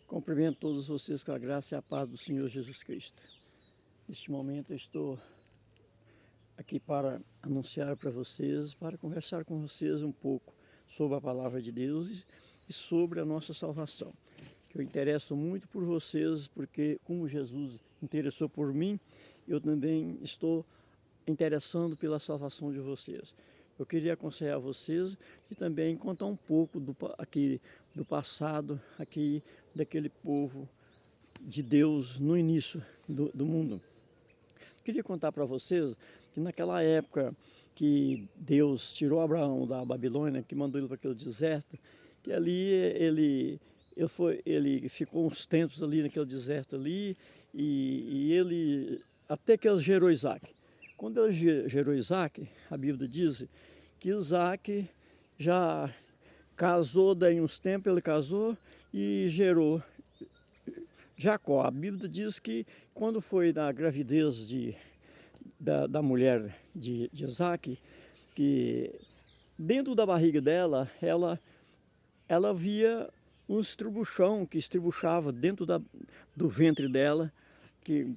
Cumprimento todos vocês com a graça e a paz do Senhor Jesus Cristo. Neste momento eu estou aqui para anunciar para vocês, para conversar com vocês um pouco sobre a palavra de Deus e sobre a nossa salvação. Eu interesso muito por vocês, porque como Jesus interessou por mim, eu também estou interessando pela salvação de vocês. Eu queria aconselhar vocês e também contar um pouco do passado aqui daquele povo de Deus no início do mundo. Queria contar para vocês que naquela época que Deus tirou Abraão da Babilônia, que mandou ele para aquele deserto, que ali ele ficou uns tempos ali naquele deserto ali, e ele até que ele gerou Isaac. Quando ele gerou Isaac, a Bíblia diz que Isaac já casou, daí uns tempos ele casou e gerou Jacó. A Bíblia diz que quando foi na gravidez da mulher de Isaac, que dentro da barriga dela, ela via um estribuchão que estribuchava dentro do ventre dela, que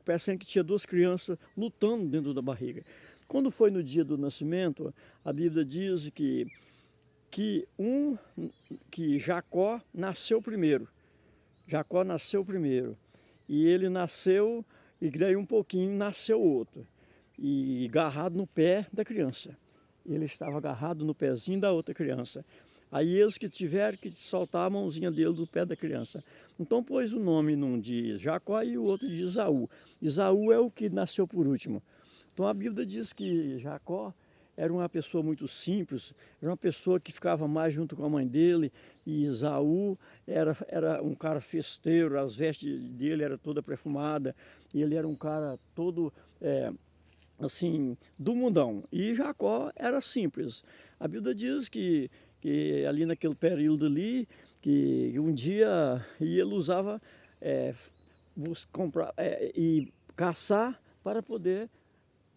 parecendo que tinha duas crianças lutando dentro da barriga. Quando foi no dia do nascimento, a Bíblia diz que Jacó nasceu primeiro. Jacó nasceu primeiro. E ele nasceu, e daí um pouquinho nasceu outro. E agarrado no pé da criança. Ele estava agarrado no pezinho da outra criança. Aí eles que tiveram que soltar a mãozinha dele do pé da criança. Então pôs o nome num de Jacó e o outro de Esaú. Esaú é o que nasceu por último. Então a Bíblia diz que Jacó era uma pessoa muito simples, era uma pessoa que ficava mais junto com a mãe dele, e Esaú era um cara festeiro, as vestes dele eram toda perfumada, e ele era um cara todo assim, do mundão. E Jacó era simples. A Bíblia diz que ali naquele período ali, que um dia ele usava e caçar para poder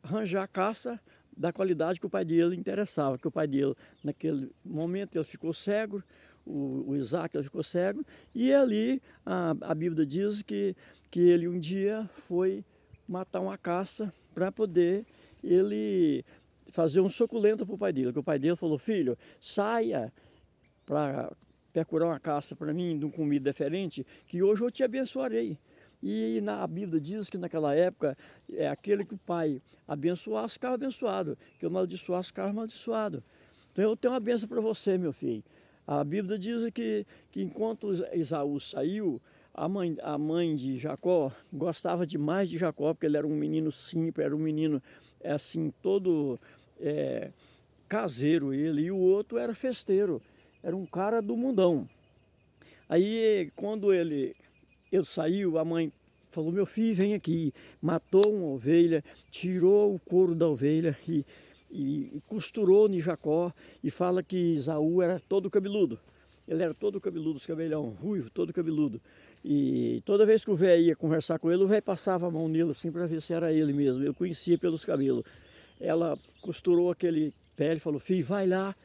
arranjar caça da qualidade que o pai dele interessava, que o pai dele, naquele momento, ele ficou cego, o Isaac ele ficou cego, e ali a Bíblia diz que ele um dia foi matar uma caça para poder ele fazer um suculento para o pai dele, que o pai dele falou: filho, saia para procurar uma caça para mim, de uma comida diferente, que hoje eu te abençoarei. E a Bíblia diz que naquela época, aquele que o pai abençoasse, ficava abençoado, que o amaldiçoasse, ficava amaldiçoado. Então eu tenho uma bênção para você, meu filho. A Bíblia diz que enquanto Esaú saiu, a mãe de Jacó gostava demais de Jacó, porque ele era um menino simples, era um menino assim, todo caseiro ele, e o outro era festeiro, era um cara do mundão. Aí quando ele saiu, a mãe falou: meu filho, vem aqui. Matou uma ovelha, tirou o couro da ovelha e costurou em Jacó, e fala que Esaú era todo cabeludo. Ele era todo cabeludo, os cabelhão ruivo, todo cabeludo. E toda vez que o velho ia conversar com ele, o velho passava a mão nele assim para ver se era ele mesmo. Eu conhecia pelos cabelos. Ela costurou aquele pé e falou: filho, vai lá.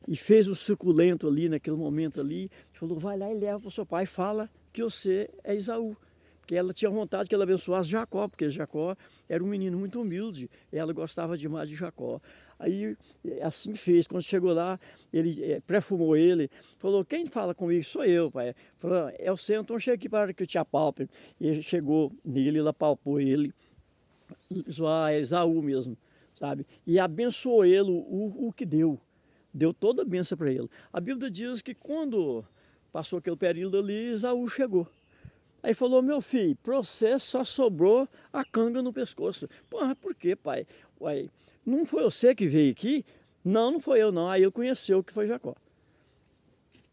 E fez o suculento ali, naquele momento ali. Falou: vai lá e leva para o seu pai, fala que você é Esaú. Porque ela tinha vontade que ele abençoasse Jacó, porque Jacó era um menino muito humilde, e ela gostava demais de Jacó. Aí assim fez. Quando chegou lá, ele perfumou ele, falou: quem fala comigo? Sou eu, pai. Falou: é o seu, então chega aqui para que eu te apalpe. E ele chegou nele, ele apalpou ele, é Esaú mesmo, sabe? E abençoou ele o que deu. Deu toda a bênção para ele. A Bíblia diz que quando passou aquele período ali, Esaú chegou. Aí falou: meu filho, para você só sobrou a canga no pescoço. Porra, por quê, pai? Uai, não foi você que veio aqui? Não, não foi eu não. Aí ele conheceu que foi Jacó.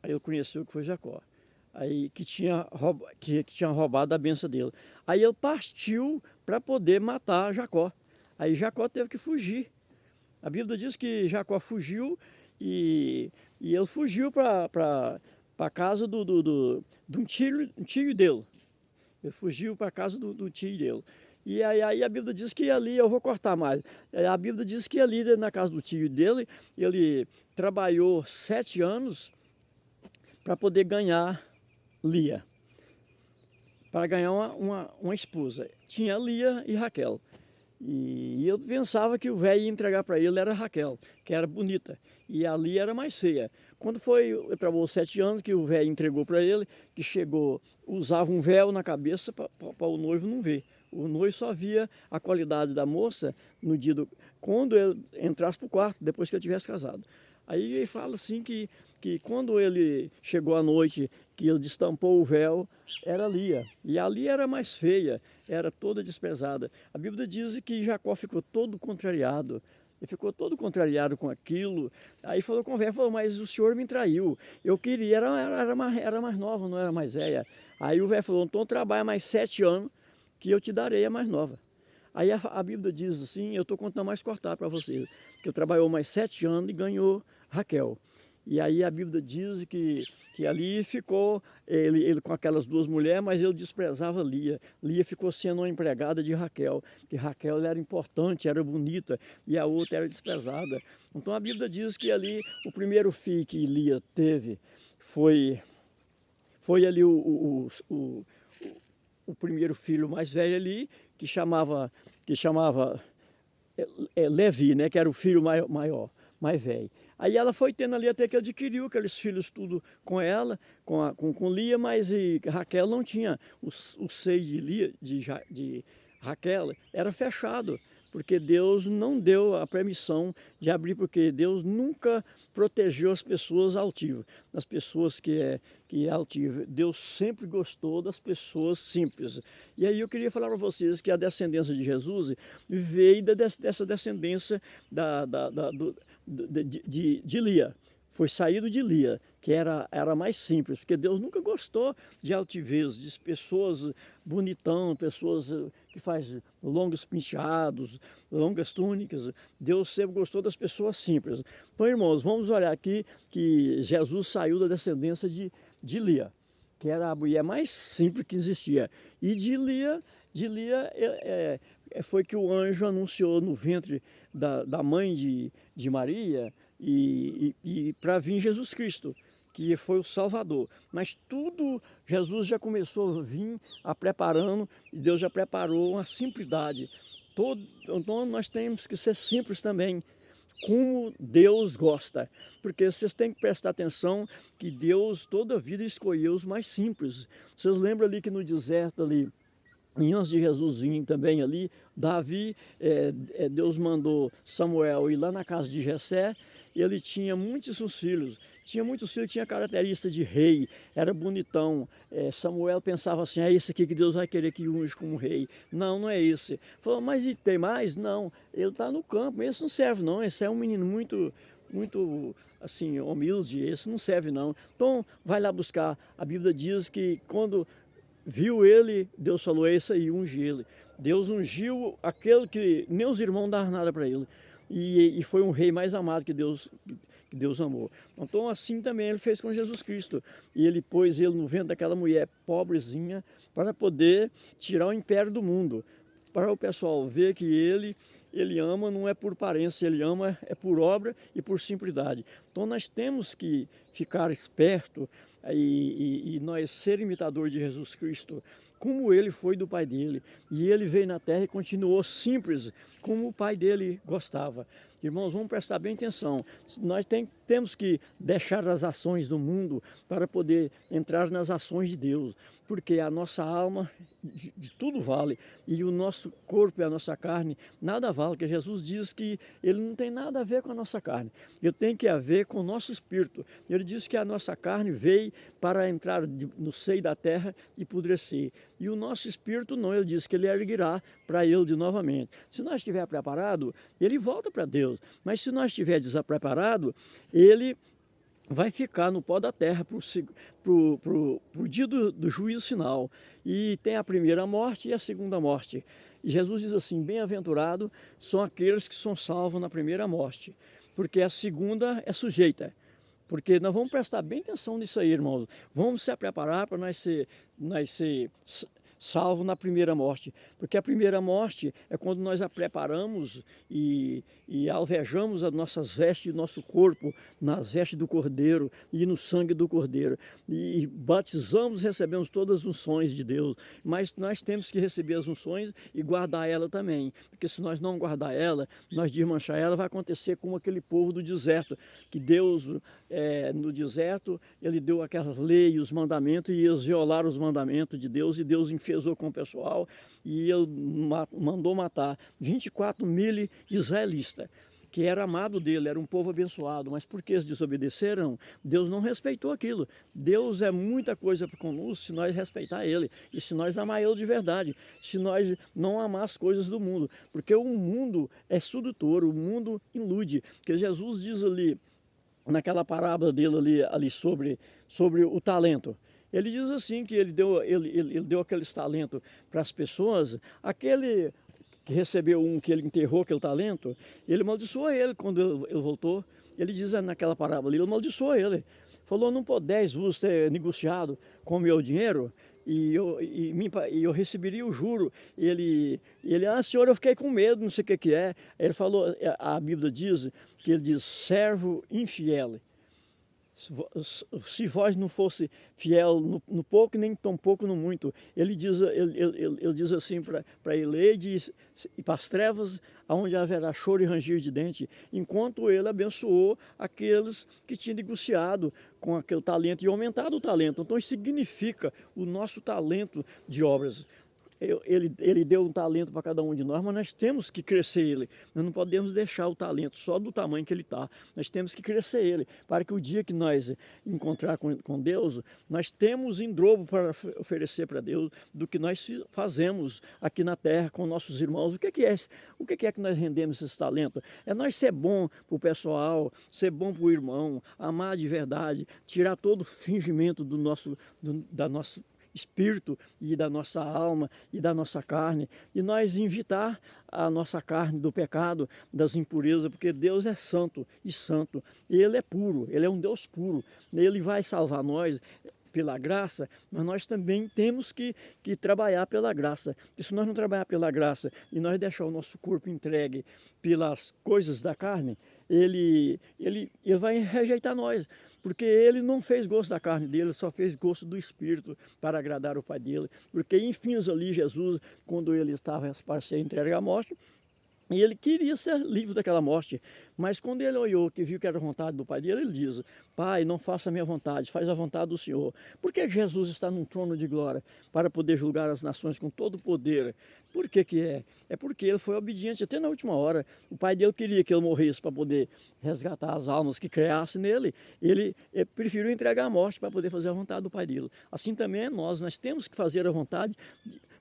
Aí ele conheceu que foi Jacó. Aí que tinha roubado a bênção dele. Aí ele partiu para poder matar Jacó. Aí Jacó teve que fugir. A Bíblia diz que Jacó fugiu e ele fugiu para a casa de um tio dele. Ele fugiu para a casa do tio dele. E aí a Bíblia diz que ali, eu vou cortar mais, a Bíblia diz que ali na casa do tio dele, ele trabalhou 7 anos para poder ganhar Lia, para ganhar uma esposa. Tinha Lia e Raquel. E eu pensava que o velho ia entregar para ele era Raquel, que era bonita, e a Lia era mais feia. Quando travou 7 anos que o velho entregou para ele, que chegou, usava um véu na cabeça para o noivo não ver. O noivo só via a qualidade da moça no dia quando ele entrasse para o quarto, depois que ele tivesse casado. Aí ele fala assim que quando ele chegou à noite, que ele destampou o véu, era Lia. E a Lia era mais feia, era toda desprezada. A Bíblia diz que Jacó ficou todo contrariado. Ele ficou todo contrariado com aquilo. Aí falou com o velho, falou, mas o senhor me traiu. Eu queria, era mais nova, não era mais velha. Aí o velho falou, então trabalha mais 7 anos que eu te darei a mais nova. Aí a Bíblia diz assim, eu estou contando mais cortar para vocês, que eu trabalhou mais 7 anos e ganhou Raquel. E aí a Bíblia diz que ali ficou ele com aquelas 2 mulheres, mas ele desprezava Lia. Lia ficou sendo uma empregada de Raquel, que Raquel era importante, era bonita, e a outra era desprezada. Então a Bíblia diz que ali o primeiro filho que Lia teve foi ali o primeiro filho mais velho ali, que chamava Levi, né, que era o filho maior, mais velho. Aí ela foi tendo ali até que adquiriu aqueles filhos tudo com ela, com Lia, mas Raquel não tinha. O seio de Lia, de Raquel, era fechado, porque Deus não deu a permissão de abrir, porque Deus nunca protegeu as pessoas altivas, as pessoas que é altiva. Deus sempre gostou das pessoas simples. E aí eu queria falar para vocês que a descendência de Jesus veio dessa descendência de Lia. Foi saído de Lia, que era mais simples, porque Deus nunca gostou de altivez, de pessoas bonitão, pessoas que fazem longos penteados, longas túnicas. Deus sempre gostou das pessoas simples. Então, irmãos, vamos olhar aqui que Jesus saiu da descendência de Lia, que era a mulher mais simples que existia. E de Lia foi que o anjo anunciou no ventre da mãe de Maria e para vir Jesus Cristo, que foi o Salvador. Mas tudo, Jesus já começou a vir preparando, e Deus já preparou uma simplicidade. Então nós temos que ser simples também, como Deus gosta. Porque vocês têm que prestar atenção que Deus toda a vida escolheu os mais simples. Vocês lembram ali que no deserto ali, e antes de Jesus vir também ali, Davi, Deus mandou Samuel ir lá na casa de Jessé, e ele tinha muitos filhos. Tinha característica de rei, era bonitão. Samuel pensava assim, é esse aqui que Deus vai querer que unge como rei. Não, não é esse. Falou, mas e tem mais? Não, ele está no campo, esse não serve não, esse é um menino muito assim, humilde, esse não serve não. Então, vai lá buscar. A Bíblia diz que quando viu ele, Deus falou, esse aí, unge ele. Deus ungiu aquele que nem os irmãos davam nada para ele. E foi um rei mais amado que Deus amou. Então assim também ele fez com Jesus Cristo. E ele pôs ele no ventre daquela mulher pobrezinha para poder tirar o império do mundo. Para o pessoal ver que ele ama não é por aparência, ele ama é por obra e por simplicidade. Então nós temos que ficar esperto e nós ser imitador de Jesus Cristo, como ele foi do pai dele. E ele veio na terra e continuou simples, como o pai dele gostava. Irmãos, vamos prestar bem atenção. Nós temos que deixar as ações do mundo para poder entrar nas ações de Deus, porque a nossa alma de tudo vale, e o nosso corpo e a nossa carne nada vale, porque Jesus diz que ele não tem nada a ver com a nossa carne, ele tem que a ver com o nosso espírito. Ele diz que a nossa carne veio para entrar no seio da terra e apodrecer, e o nosso espírito não, ele diz que ele erguirá para ele de novamente. Se nós estiver preparado, ele volta para Deus, mas se nós estiver despreparado, ele vai ficar no pó da terra para o dia do juízo final. E tem a primeira morte e a segunda morte. E Jesus diz assim, bem-aventurado são aqueles que são salvos na primeira morte, porque a segunda é sujeita. Porque nós vamos prestar bem atenção nisso aí, irmãos. Vamos se preparar para nós ser salvo na primeira morte, porque a primeira morte é quando nós a preparamos e e alvejamos as nossas vestes, nosso corpo, nas vestes do Cordeiro e no sangue do Cordeiro. E batizamos, recebemos todas as unções de Deus, mas nós temos que receber as unções e guardar ela também, porque se nós não guardar ela, nós desmanchar ela, vai acontecer como aquele povo do deserto, que Deus, no deserto, ele deu aquelas leis, os mandamentos, e eles violaram os mandamentos de Deus, e Deus enfesou com o pessoal, e ele mandou matar 24 mil israelitas, que era amado dele, era um povo abençoado, mas porque eles desobedeceram, Deus não respeitou aquilo. Deus é muita coisa conosco se nós respeitar Ele, e se nós amar Ele de verdade, se nós não amar as coisas do mundo, porque o mundo é sedutor, o mundo ilude, porque Jesus diz ali, naquela parábola dele ali sobre o talento, ele diz assim, que ele deu aqueles talentos para as pessoas, aquele que recebeu que ele enterrou aquele talento, ele amaldiçoou ele quando ele voltou. Ele diz naquela parábola, ele amaldiçoou ele. Falou, não podeis vos ter negociado com o meu dinheiro, e eu receberia o juro. Ele, senhor, eu fiquei com medo, não sei o que é. Ele falou, a Bíblia diz, que ele diz, servo infiel. Se vós não fosse fiel no pouco, nem tão pouco no muito. Ele diz assim para ele, diz, e para as trevas, onde haverá choro e ranger de dente, enquanto ele abençoou aqueles que tinham negociado com aquele talento e aumentado o talento. Então isso significa o nosso talento de obras. Ele deu um talento para cada um de nós, mas nós temos que crescer ele. Nós não podemos deixar o talento só do tamanho que ele está. Nós temos que crescer ele, para que o dia que nós encontrar com Deus, nós temos em dobro para oferecer para Deus do que nós fazemos aqui na terra com nossos irmãos. O que é que nós rendemos esse talento? É nós ser bom para o pessoal, ser bom para o irmão, amar de verdade, tirar todo o fingimento da nossa espírito e da nossa alma e da nossa carne, e nós evitar a nossa carne do pecado, das impurezas, porque Deus é santo, e Ele é puro, Ele é um Deus puro, Ele vai salvar nós pela graça, mas nós também temos que trabalhar pela graça. E se nós não trabalhar pela graça e nós deixar o nosso corpo entregue pelas coisas da carne, ele vai rejeitar nós, porque ele não fez gosto da carne dele, só fez gosto do Espírito para agradar o Pai dele. Porque enfim ali Jesus, quando ele estava para ser entregue à morte, e ele queria ser livre daquela morte, mas quando ele olhou, que viu que era a vontade do Pai dele, ele diz, Pai, não faça a minha vontade, faz a vontade do Senhor. Por que Jesus está num trono de glória para poder julgar as nações com todo o poder? Por que que é? É porque ele foi obediente até na última hora. O Pai dele queria que ele morresse para poder resgatar as almas que criassem nele. Ele preferiu entregar a morte para poder fazer a vontade do Pai dele. Assim também é nós temos que fazer a vontade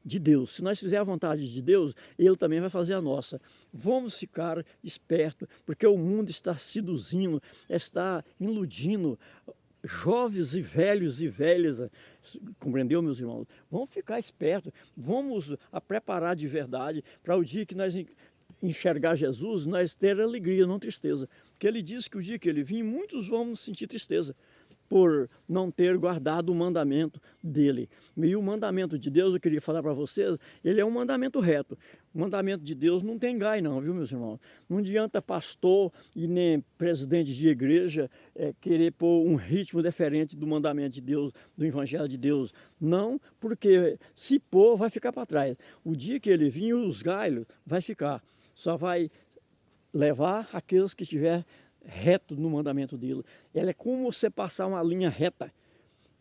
de Deus. Se nós fizermos a vontade de Deus, Ele também vai fazer a nossa. Vamos ficar espertos, porque o mundo está seduzindo, está iludindo jovens e velhas, compreendeu, meus irmãos? Vamos ficar espertos, vamos a preparar de verdade para o dia que nós enxergar Jesus, nós ter alegria, não tristeza. Porque Ele diz que o dia que Ele vir, muitos vão sentir tristeza por não ter guardado o mandamento dele. E o mandamento de Deus, eu queria falar para vocês, ele é um mandamento reto. O mandamento de Deus não tem gai não, viu, meus irmãos? Não adianta pastor e nem presidente de igreja querer pôr um ritmo diferente do mandamento de Deus, do evangelho de Deus. Não, porque se pôr, vai ficar para trás. O dia que ele vir, os galhos vai ficar. Só vai levar aqueles que estiver reto no mandamento dele. Ela é como você passar uma linha reta.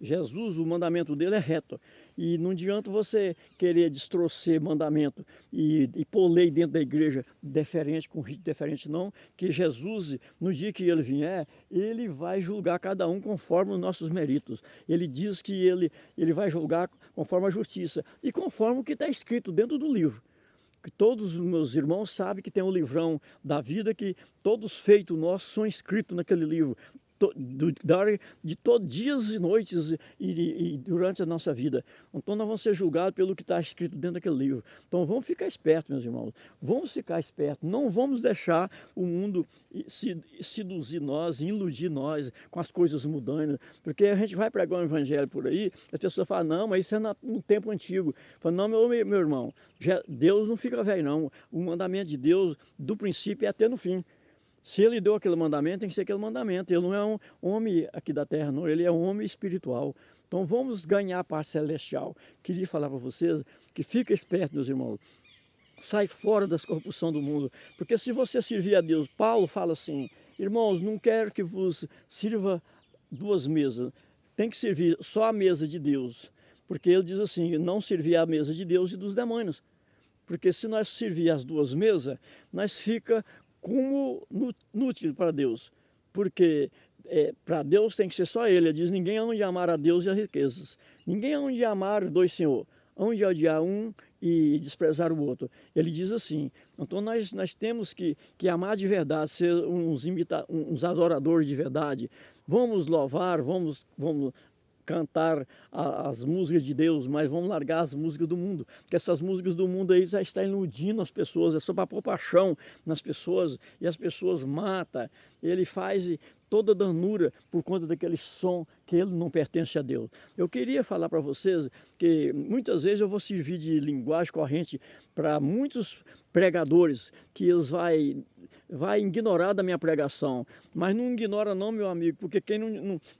Jesus, o mandamento dele é reto. E não adianta você querer destrocer mandamento e pôr lei dentro da igreja diferente, com rito diferente, não. Que Jesus, no dia que ele vier, ele vai julgar cada um conforme os nossos méritos. Ele diz que ele vai julgar conforme a justiça e conforme o que está escrito dentro do livro. Que todos os meus irmãos sabem que tem um livrão da vida, que todos os feitos nossos são escritos naquele livro. da hora de todos dias e noites e durante a nossa vida. Então nós vamos ser julgados pelo que está escrito dentro daquele livro. Então vamos ficar espertos, meus irmãos. Vamos ficar espertos. Não vamos deixar o mundo seduzir nós, iludir nós com as coisas mudando. Porque a gente vai pregar um evangelho por aí, as pessoas falam, não, mas isso é no tempo antigo. Fala, não, meu irmão, Deus não fica velho, não. O mandamento de Deus, do princípio é até no fim. Se ele deu aquele mandamento, tem que ser aquele mandamento. Ele não é um homem aqui da terra, não. Ele é um homem espiritual. Então vamos ganhar a parte celestial. Queria falar para vocês que fica esperto, meus irmãos. Sai fora das corrupção do mundo. Porque se você servir a Deus, Paulo fala assim, irmãos, não quero que vos sirva duas mesas. Tem que servir só a mesa de Deus. Porque ele diz assim, não servir a mesa de Deus e dos demônios. Porque se nós servir as duas mesas, nós fica como inútil para Deus, porque para Deus tem que ser só Ele. Ele diz, ninguém há de amar a Deus e as riquezas, ninguém há de amar dois senhores, há de odiar um e desprezar o outro. Ele diz assim, então nós temos que amar de verdade, ser uns adoradores de verdade, vamos louvar, vamos cantar as músicas de Deus, mas vamos largar as músicas do mundo, porque essas músicas do mundo aí já estão iludindo as pessoas, é só para pôr paixão nas pessoas, e as pessoas matam, ele faz toda danura por conta daquele som que ele não pertence a Deus. Eu queria falar para vocês que muitas vezes eu vou servir de linguagem corrente para muitos pregadores, que eles vai ignorar da minha pregação, mas não ignora não, meu amigo, porque quem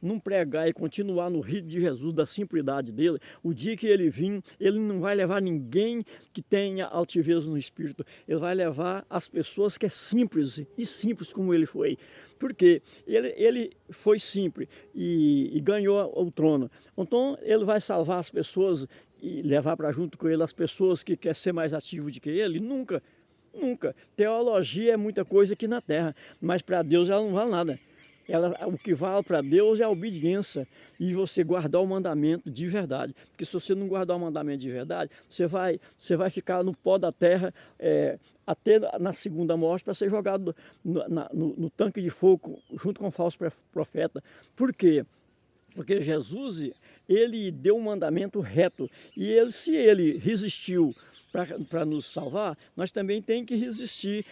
não pregar e continuar no ritmo de Jesus, da simplicidade dele, o dia que ele vir, ele não vai levar ninguém que tenha altivez no espírito, ele vai levar as pessoas que é simples e simples como ele foi. Porque ele foi simples e ganhou o trono. Então ele vai salvar as pessoas e levar para junto com ele as pessoas que querem ser mais ativos do que ele? Nunca. Nunca. Teologia é muita coisa aqui na terra, mas para Deus ela não vale nada. O que vale para Deus é a obediência e você guardar o mandamento de verdade. Porque se você não guardar o mandamento de verdade, você vai ficar no pó da terra até na segunda morte para ser jogado no tanque de fogo junto com o falso profeta. Por quê? Porque Jesus, ele deu um mandamento reto e se ele resistiu para nos salvar, nós também temos que resistir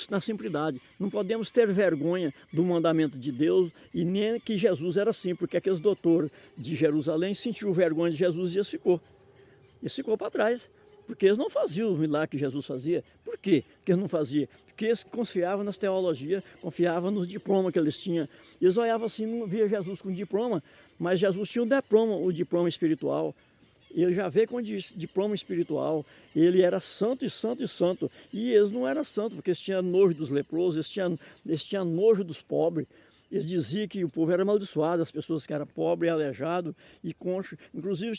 na simplicidade. Não podemos ter vergonha do mandamento de Deus e nem que Jesus era assim, porque aqueles doutores de Jerusalém sentiu vergonha de Jesus e eles ficou para trás, porque eles não faziam o milagre que Jesus fazia. Por quê que eles não faziam? Porque eles confiavam nas teologias, confiavam nos diplomas que eles tinham. Eles olhavam assim, não via Jesus com diploma, mas Jesus tinha o diploma espiritual. Ele já veio com diploma espiritual, ele era santo e santo e santo, e eles não eram santos, porque eles tinham nojo dos leprosos, eles tinham nojo dos pobres, eles diziam que o povo era amaldiçoado, as pessoas que eram pobres, aleijados e conchos. Inclusive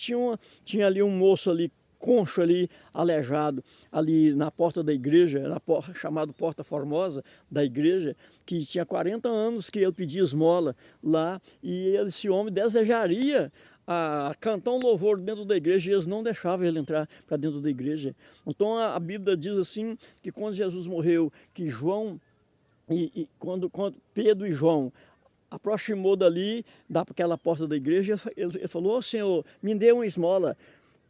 tinha ali um moço ali, concho ali, aleijado, ali na porta da igreja, chamado Porta Formosa da igreja, que tinha 40 anos que ele pedia esmola lá, e esse homem desejaria a cantar um louvor dentro da igreja e eles não deixavam ele entrar para dentro da igreja. Então a Bíblia diz assim, que quando Jesus morreu, que João, quando Pedro e João aproximou dali, daquela porta da igreja, ele falou, Senhor, me dê uma esmola.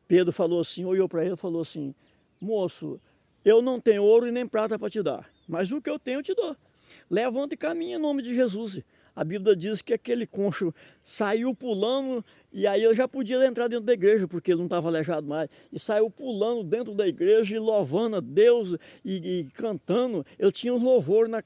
Pedro falou assim, olhou para ele e falou assim, moço, eu não tenho ouro e nem prata para te dar, mas o que eu tenho eu te dou. Levanta e caminha em nome de Jesus. A Bíblia diz que aquele concho saiu pulando e aí ele já podia entrar dentro da igreja, porque ele não estava aleijado mais. E saiu pulando dentro da igreja e louvando a Deus e cantando. Ele tinha um louvor na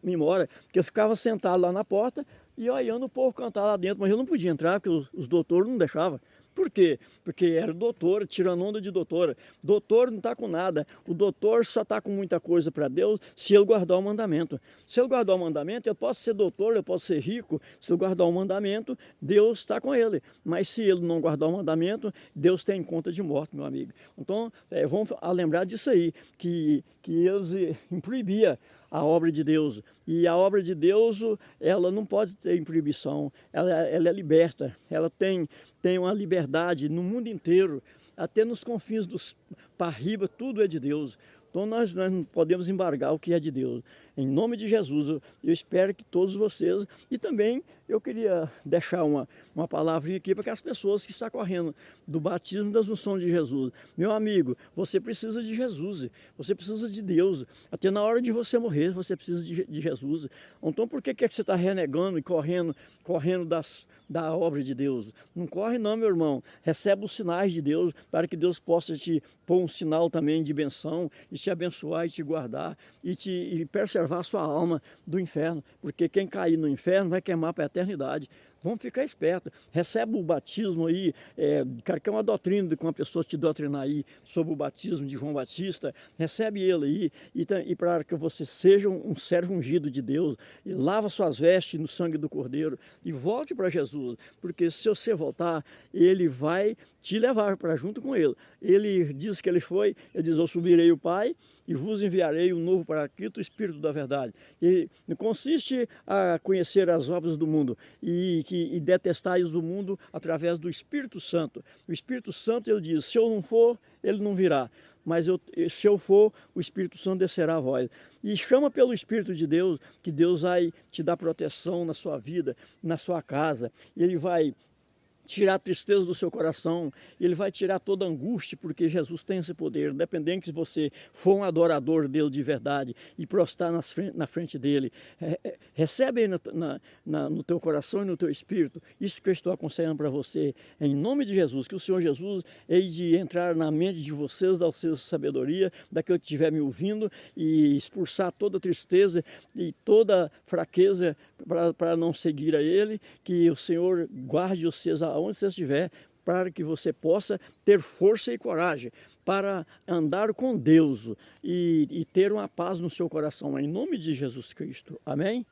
memória, que ele ficava sentado lá na porta e olhando o povo cantar lá dentro, mas ele não podia entrar, porque os doutores não deixavam. Por quê? Porque era doutora, tirando onda de doutora. Doutor não está com nada. O doutor só está com muita coisa para Deus se ele guardar o mandamento. Se ele guardar o mandamento, eu posso ser doutor, eu posso ser rico. Se ele guardar o mandamento, Deus está com ele. Mas se ele não guardar o mandamento, Deus tem conta de morte, meu amigo. Então, vamos lembrar disso aí, que eles proibiam a obra de Deus. E a obra de Deus, ela não pode ter proibição. Ela é liberta. Ela tem uma liberdade no mundo inteiro, até nos confins para riba, tudo é de Deus. Então nós não podemos embargar o que é de Deus. Em nome de Jesus, eu espero que todos vocês, e também eu queria deixar uma palavrinha aqui para aquelas pessoas que estão correndo do batismo da unção de Jesus. Meu amigo, você precisa de Jesus, você precisa de Deus. Até na hora de você morrer, você precisa de Jesus. Então por que que você está renegando e correndo da obra de Deus? Não corre não, meu irmão. Recebe os sinais de Deus para que Deus possa te pôr um sinal também de benção e te abençoar e te guardar e preservar a sua alma do inferno. Porque quem cair no inferno vai queimar para a eternidade. Vamos ficar espertos. Recebe o batismo aí, cara, que é uma doutrina de que uma pessoa te doutrinar aí sobre o batismo de João Batista. Recebe ele aí e para que você seja um servo ungido de Deus. E lava suas vestes no sangue do Cordeiro e volte para Jesus. Porque se você voltar, ele vai te levar para junto com ele. Ele diz que ele diz, eu subirei o Pai e vos enviarei um novo Paraclito, o Espírito da verdade. E consiste a conhecer as obras do mundo e detestais do mundo através do Espírito Santo. O Espírito Santo, ele diz, se eu não for, ele não virá. Mas se eu for, o Espírito Santo descerá a vós. E chama pelo Espírito de Deus, que Deus vai te dar proteção na sua vida, na sua casa. Ele vai tirar a tristeza do seu coração, ele vai tirar toda a angústia, porque Jesus tem esse poder, independente se você for um adorador dele de verdade e prostrar na frente dele, recebe aí no teu coração e no teu espírito, isso que eu estou aconselhando para você, em nome de Jesus, que o Senhor Jesus hei de entrar na mente de vocês, dar vocês sabedoria, daquele que estiver me ouvindo, e expulsar toda tristeza e toda fraqueza para não seguir a ele, que o Senhor guarde vocês aonde você estiver, para que você possa ter força e coragem para andar com Deus e ter uma paz no seu coração, em nome de Jesus Cristo. Amém?